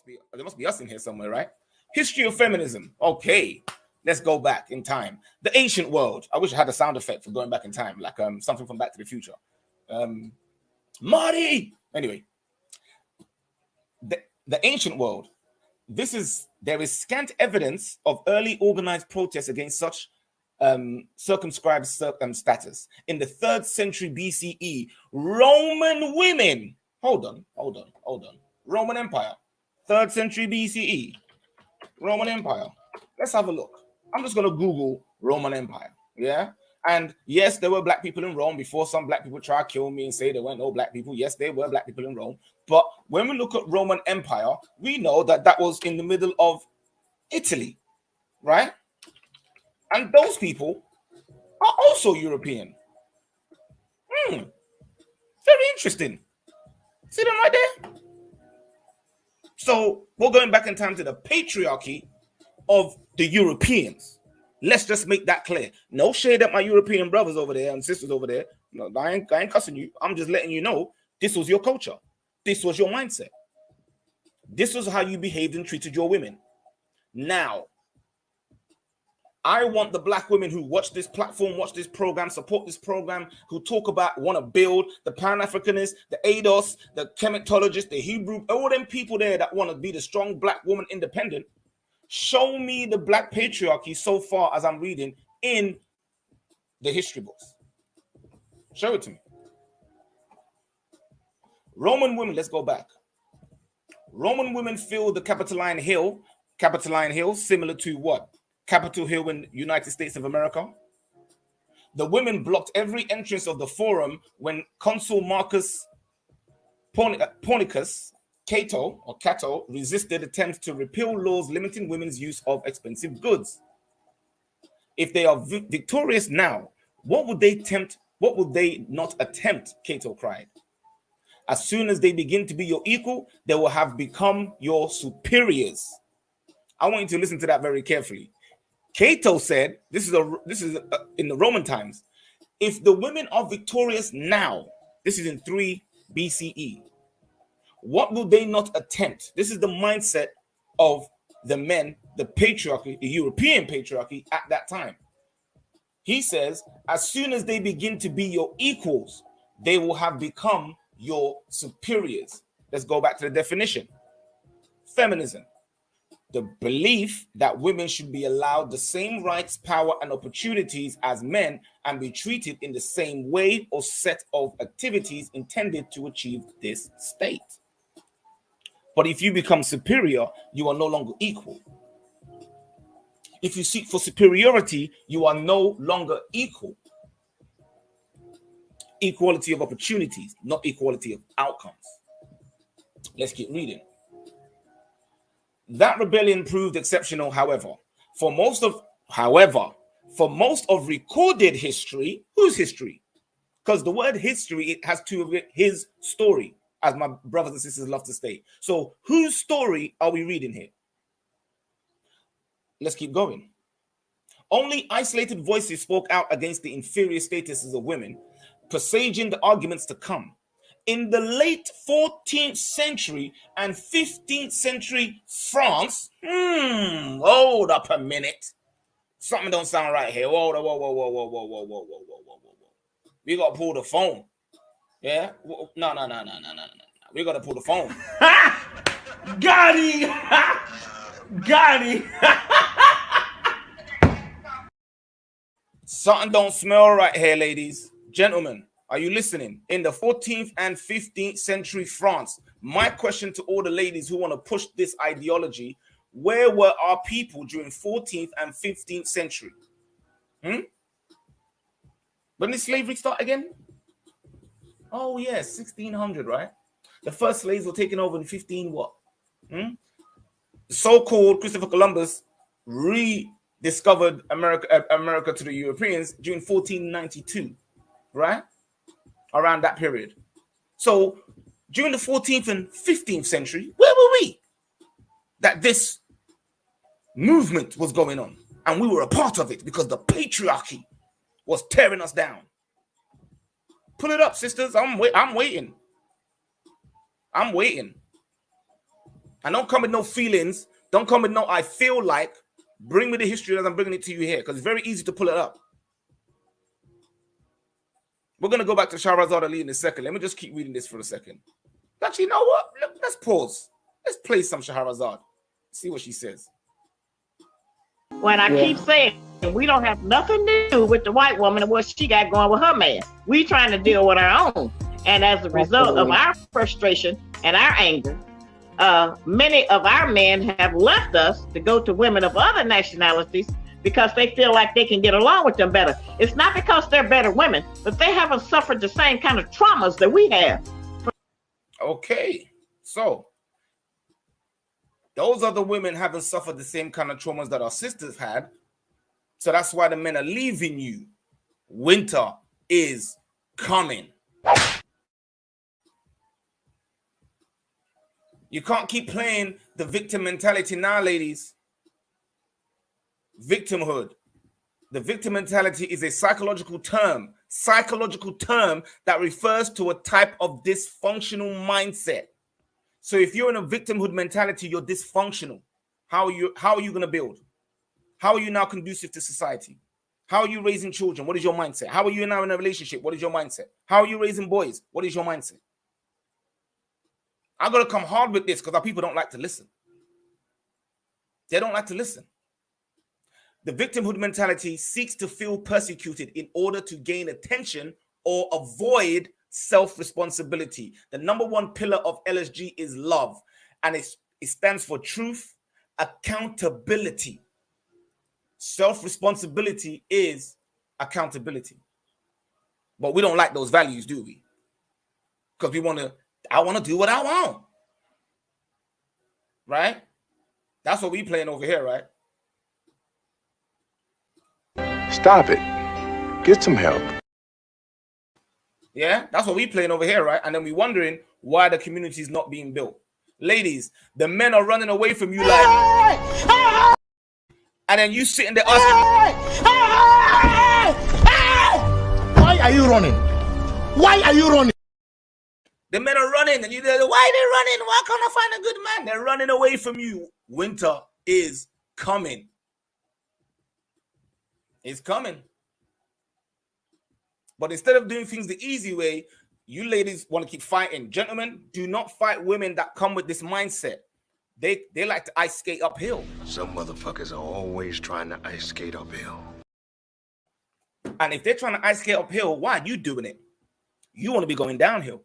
There must be us in here somewhere, right? History of feminism. Okay, let's go back in time. The ancient world. I wish I had a sound effect for going back in time, like something from Back to the Future. Marty. Anyway, the ancient world. There is scant evidence of early organized protests against such circumscribed status. In the 3rd century BCE, Roman women. Hold on. Roman Empire. 3rd century BCE. Roman Empire. Let's have a look. I'm just going to Google Roman Empire. Yeah. And yes, there were black people in Rome before some black people try to kill me and say there weren't no black people. Yes, there were black people in Rome. But when we look at Roman Empire, we know that that was in the middle of Italy, right? And those people are also European. Very interesting. See them right there? So we're going back in time to the patriarchy of the Europeans. Let's just make that clear. No shade at my European brothers over there and sisters over there. No, I ain't cussing you. I'm just letting you know this was your culture. This was your mindset. This was how you behaved and treated your women. Now, I want the black women who watch this platform, watch this program, support this program, who talk about, want to build, the Pan-Africanists, the ADOS, the chematologists, the Hebrew, all them people there that want to be the strong black woman independent. Show me the black patriarchy so far as I'm reading in the history books. Show it to me. Roman women, let's go back. Roman women filled the Capitoline Hill, similar to what? Capitol Hill in the United States of America. The women blocked every entrance of the forum when Consul Marcus Pornicus Cato resisted attempts to repeal laws limiting women's use of expensive goods. If they are victorious now, what would they not attempt? Cato cried. As soon as they begin to be your equal, they will have become your superiors. I want you to listen to that very carefully. Cato said, this is in the Roman times, if the women are victorious now, this is in 3 BCE, what will they not attempt? This is the mindset of the men, the patriarchy, the European patriarchy at that time. He says, as soon as they begin to be your equals, they will have become your superiors. Let's go back to the definition. Feminism. The belief that women should be allowed the same rights, power, and opportunities as men and be treated in the same way or set of activities intended to achieve this state. But if you become superior, you are no longer equal. If you seek for superiority, you are no longer equal. Equality of opportunities, not equality of outcomes. Let's keep reading. That rebellion proved exceptional, however. For most of recorded history, whose history? Because the word history, it has to do his story, as my brothers and sisters love to say. So whose story are we reading here? Let's keep going. Only isolated voices spoke out against the inferior statuses of women, presaging the arguments to come. In the late 14th century and 15th century France, hold up a minute. Something don't sound right here. Whoa. We got to pull the phone. Yeah? No. We got to pull the phone. Got him! Got him! Something don't smell right here, ladies. Gentlemen, are you listening? In the 14th and 15th century France, my question to all the ladies who want to push this ideology, where were our people during 14th and 15th century? When did slavery start again? Oh, yes, 1600, right? The first slaves were taken over in 15 what? So-called Christopher Columbus rediscovered America to the Europeans during 1492, right? Around that period. So during the 14th and 15th century, where were we? That this movement was going on. And we were a part of it because the patriarchy was tearing us down. Pull it up, sisters. I'm waiting. And don't come with no feelings. Don't come with no I feel like. Bring me the history as I'm bringing it to you here, because it's very easy to pull it up. We're going to go back to Shahrazad Ali in a second. Let me just keep reading this for a second. Actually, you know what? Let's pause. Let's play some Shahrazad. See what she says. When I keep saying we don't have nothing to do with the white woman and what she got going with her man. We trying to deal with our own. And as a result of our frustration and our anger, many of our men have left us to go to women of other nationalities because they feel like they can get along with them better. It's not because they're better women, but they haven't suffered the same kind of traumas that we have. Okay, so those other women haven't suffered the same kind of traumas that our sisters had. So that's why the men are leaving you. Winter is coming. You can't keep playing the victim mentality now, ladies. Victimhood. The victim mentality is a psychological term that refers to a type of dysfunctional mindset. So if you're in a victimhood mentality, you're dysfunctional. How are you going to build? How are you now conducive to society? How are you raising children? What is your mindset? How are you now in a relationship? What is your mindset? How are you raising boys? What is your mindset? I'm going to come hard with this because our people don't like to listen. They don't like to listen. The victimhood mentality seeks to feel persecuted in order to gain attention or avoid self-responsibility. The number one pillar of LSG is love, and it stands for truth, accountability. Self-responsibility is accountability. But we don't like those values, do we? Because I want to do what I want. Right? That's what we playing over here, right? Stop it. Get some help. Yeah, that's what we playing over here, right? And then we wondering why the community is not being built. Ladies, the men are running away from you like... And then you sitting there asking... Why are you running? Why are you running? The men are running, and you're there, why are they running? Why can't I find a good man? They're running away from you. Winter is coming. It's coming. But instead of doing things the easy way, you ladies want to keep fighting. Gentlemen, do not fight women that come with this mindset. They like to ice skate uphill. Some motherfuckers are always trying to ice skate uphill. And if they're trying to ice skate uphill, why are you doing it? You want to be going downhill.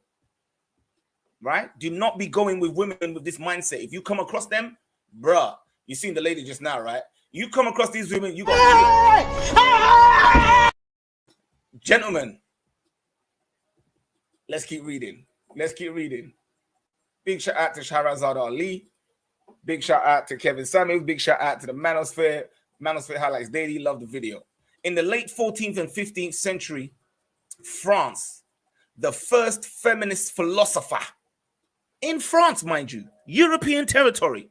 Right? Do not be going with women with this mindset. If you come across them, bruh, you seen the lady just now, right? You come across these women, you got gentlemen. Let's keep reading. Let's keep reading. Big shout out to Shahrazad Ali. Big shout out to Kevin Samuels. Big shout out to the Manosphere. Manosphere Highlights Daily. Love the video. In the late 14th and 15th century, France, the first feminist philosopher in France, mind you, European territory,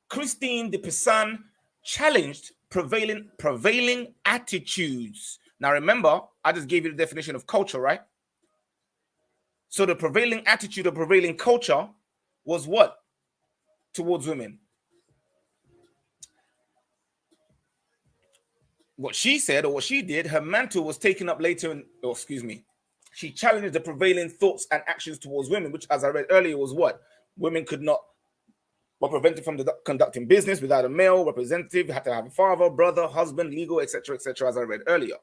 Christine de Pizan, challenged prevailing attitudes. Now remember, I just gave you the definition of culture, right? So the prevailing attitude or prevailing culture was what? Towards women. What she said or what she did, her mantle was taken up later she challenged the prevailing thoughts and actions towards women, which, as I read earlier, was what? Women were prevented from conducting business without a male representative, had to have a father, brother, husband, legal, etc., as I read earlier.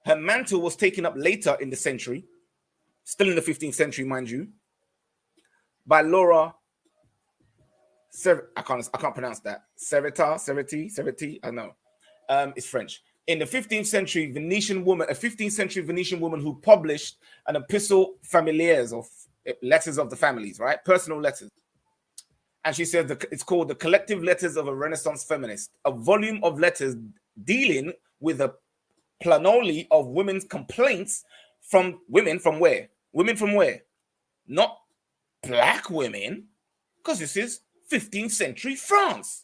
Her mantle was taken up later in the century, still in the 15th century, mind you, by Laura, I can't pronounce that. Cereti, I know. It's French. In the 15th century, a 15th century Venetian woman who published an epistle familiares, of letters of the families, right? Personal letters. And she said it's called The Collective Letters of a Renaissance Feminist, a volume of letters dealing with a planoli of women's complaints from women from where? Women from where? Not black women, because this is 15th century France.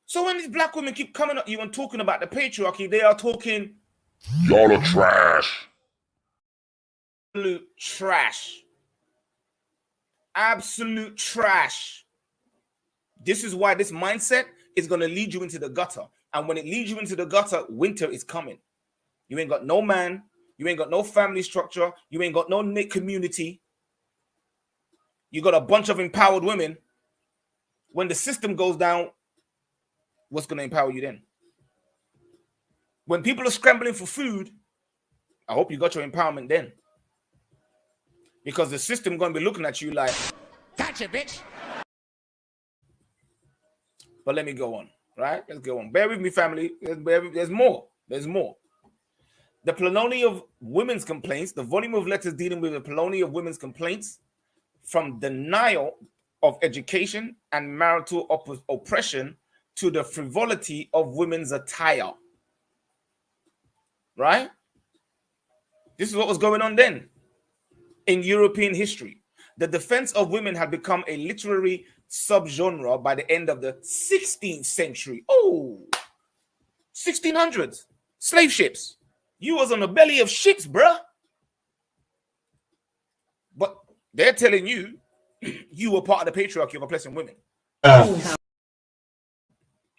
So when these black women keep coming at you and talking about the patriarchy, they are talking... Y'all are trash. Absolute trash. Absolute trash. This is why this mindset is going to lead you into the gutter. And when it leads you into the gutter, winter is coming. You ain't got no man. You ain't got no family structure. You ain't got no knit community. You got a bunch of empowered women. When the system goes down, what's going to empower you then? When people are scrambling for food, I hope you got your empowerment then. Because the system going to be looking at you like, Gotcha, bitch. But let me go on, right? Let's go on. Bear with me, family. There's more. There's more. The plenary of women's complaints, the volume of letters dealing with the plenary of women's complaints from denial of education and marital oppression to the frivolity of women's attire. Right? This is what was going on then in European history. The defense of women had become a literary subgenre by the end of the 16th century. Oh, 1600s. Slave ships. You was on the belly of ships, bruh. But they're telling you you were part of the patriarchy of oppressing women.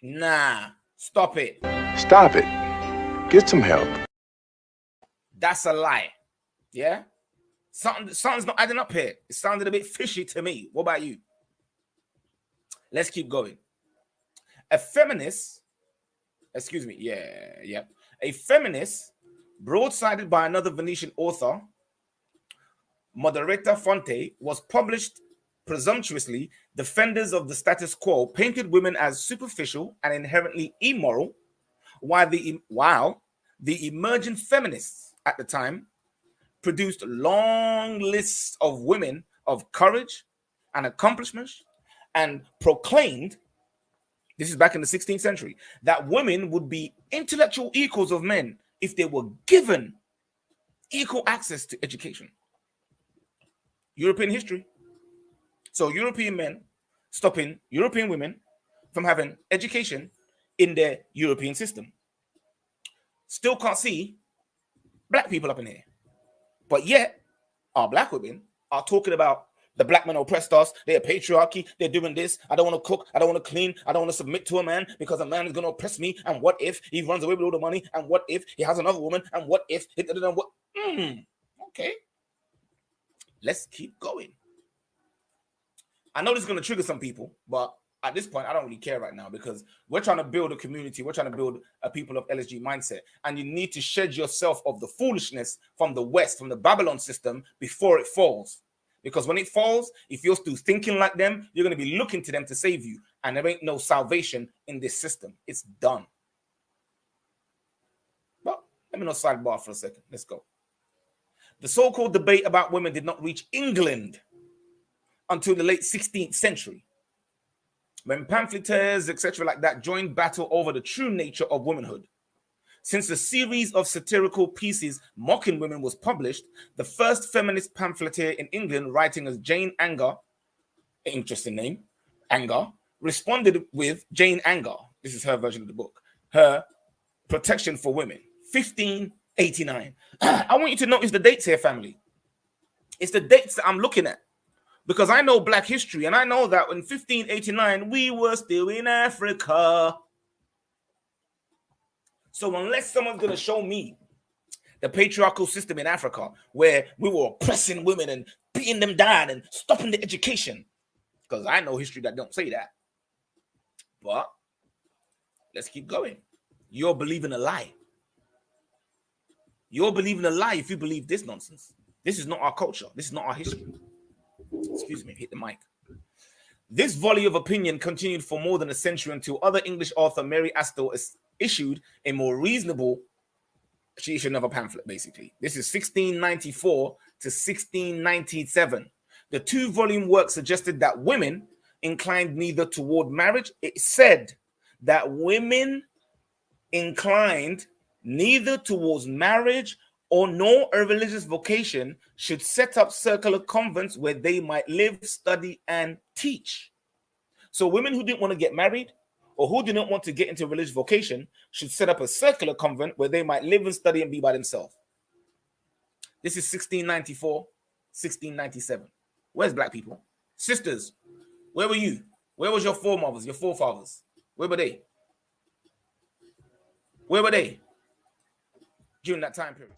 Nah, stop it. Stop it. Get some help. That's a lie. Yeah? Something's not adding up here. It sounded a bit fishy to me. What about you? Let's keep going. A feminist, excuse me, yeah. A feminist, broadsided by another Venetian author, Moderetta Fonte, was published presumptuously. Defenders of the status quo painted women as superficial and inherently immoral, while the emerging feminists at the time produced long lists of women of courage and accomplishments and proclaimed, this is back in the 16th century, that women would be intellectual equals of men if they were given equal access to education. European history. So European men stopping European women from having education in their European system. Still can't see black people up in here. But yet, our black women are talking about the black men oppressed us. They're patriarchy. They're doing this. I don't want to cook. I don't want to clean. I don't want to submit to a man because a man is going to oppress me. And what if he runs away with all the money? And what if he has another woman? And what if... Okay. Let's keep going. I know this is going to trigger some people, but at this point, I don't really care right now because we're trying to build a community. We're trying to build a people of LSG mindset. And you need to shed yourself of the foolishness from the West, from the Babylon system before it falls. Because when it falls, if you're still thinking like them, you're going to be looking to them to save you. And there ain't no salvation in this system. It's done. But let me not sidebar for a second. Let's go. The so-called debate about women did not reach England until the late 16th century, when pamphleteers, etc. like that joined battle over the true nature of womanhood. Since a series of satirical pieces mocking women was published, the first feminist pamphleteer in England, writing as Jane Anger, interesting name, Anger, responded with Jane Anger, this is her version of the book, her Protection for Women, 1589. I want you to notice the dates here, family. It's the dates that I'm looking at. Because I know black history, and I know that in 1589, we were still in Africa. So unless someone's going to show me the patriarchal system in Africa, where we were oppressing women and beating them down and stopping the education, because I know history that don't say that. But let's keep going. You're believing a lie. You're believing a lie if you believe this nonsense. This is not our culture. This is not our history. Excuse me, hit the mic. This volley of opinion continued for more than a century until other English author Mary Astle issued a more reasonable, she issued another pamphlet basically. This is 1694 to 1697. The two-volume work suggested that women inclined neither toward marriage. It said that women inclined neither towards marriage or nor a religious vocation should set up circular convents where they might live, study, and teach. So women who didn't want to get married or who didn't want to get into a religious vocation should set up a circular convent where they might live and study and be by themselves. This is 1694, 1697. Where's black people? Sisters, where were you? Where was your foremothers, your forefathers? Where were they? Where were they during that time period?